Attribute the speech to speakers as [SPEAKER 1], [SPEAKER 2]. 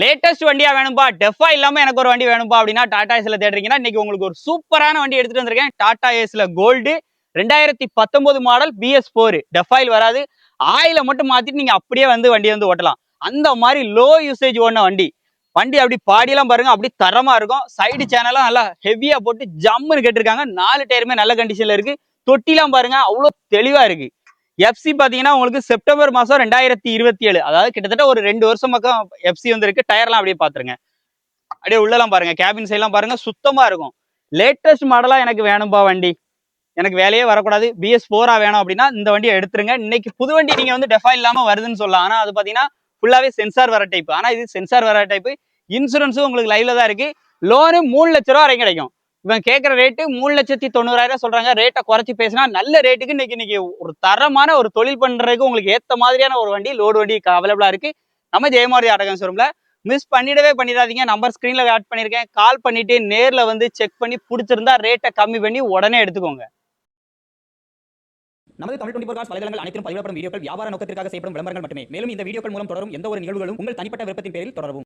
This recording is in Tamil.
[SPEAKER 1] லேட்டஸ்ட் வண்டியா வேணும்பா, டெஃபா இல்லாம எனக்கு ஒரு வண்டி வேணும்பா அப்படின்னா டாடா ஏஸ்ல தேடுறீங்கன்னா இன்னைக்கு உங்களுக்கு ஒரு சூப்பரான வண்டி எடுத்துட்டு வந்திருக்கேன். டாடா ஏஸ்ல கோல்டு 2019 மாடல் BS4 டெஃபாயில் வராது. ஆயில மட்டும் மாத்திட்டு நீங்க அப்படியே வந்து வண்டியை வந்து ஓட்டலாம். அந்த மாதிரி லோ யூசேஜ் ஓடின வண்டி. வண்டி அப்படி பாடியெல்லாம் பாருங்க, அப்படி தரமா இருக்கும். சைடு சேனலும் நல்லா ஹெவியா போட்டு ஜம்முன்னு கேட்டிருக்காங்க. 4 டயருமே நல்ல கண்டிஷன்ல இருக்கு. தொட்டிலாம் பாருங்க அவ்வளோ தெளிவா இருக்கு. எஃப்சி பாத்தீங்கன்னா உங்களுக்கு செப்டம்பர் மாசம் 2027, அதாவது கிட்டத்தட்ட ஒரு 2 வருஷம் பக்கம் எஃப்சி வந்து இருக்கு. டயர்லாம் அப்படியே பாத்துருங்க. அப்படியே உள்ளலாம் பாருங்க, கேபின் சைட்லாம் பாருங்க, சுத்தமா இருக்கும். லேட்டஸ்ட் மாடலா எனக்கு வேணும்பா வண்டி, எனக்கு வேலையே வரக்கூடாது, BS4 வேணும் அப்படின்னா இந்த வண்டியை எடுத்துருங்க. இன்னைக்கு புது வண்டி நீங்க வந்து டெஃபா இல்லாம வருதுன்னு சொல்லலாம். ஆனா அது பாத்தீங்கன்னா ஃபுல்லாவே சென்சார் வர டைப். ஆனா இது சென்சார் வர டைப். இன்சூரன்ஸும் உங்களுக்கு லைவ்ல தான் இருக்கு. லோனு 3 லட்ச ரூபா வரைக்கும் கிடைக்கும். இவன் கேட்குற ரேட்டு 3,90,000 சொல்றாங்க. ரேட்டை குறைச்சி பேசினா நல்ல ரேட்டுக்கு இன்னைக்கு ஒரு தரமான ஒரு தொழில் பண்றதுக்கு உங்களுக்கு ஏத்த மாதிரியான ஒரு வண்டி, லோடு வண்டி அவைலபிளா இருக்கு. நம்ம ஜெயமாரதி ஆட்டோ ஷோரூம்ல. மிஸ் பண்ணிடாதீங்க. நம்பர் ஸ்கிரீன்ல ஆட் பண்ணிருக்கேன். கால் பண்ணிட்டு நேர்ல வந்து செக் பண்ணி பிடிச்சிருந்தா ரேட்டை கம்மி பண்ணி உடனே எடுத்துக்கோங்க.
[SPEAKER 2] நமது தமிழ் 24 காஸ் வலைதளங்கள் அனைத்தும் பதிவிடப்படும் வீடியோக்கள் வியாபார நோக்கத்திற்காக செய்யப்படும் விளம்பரங்கள் மட்டுமே. மேலும் இந்த வீடியோக்கள் மூலம் தொடரும் எந்த ஒரு நிகழ்வுகளும் உங்கள் தனிப்பட்ட விருப்பத்தின் பேரில் தொடரவும்.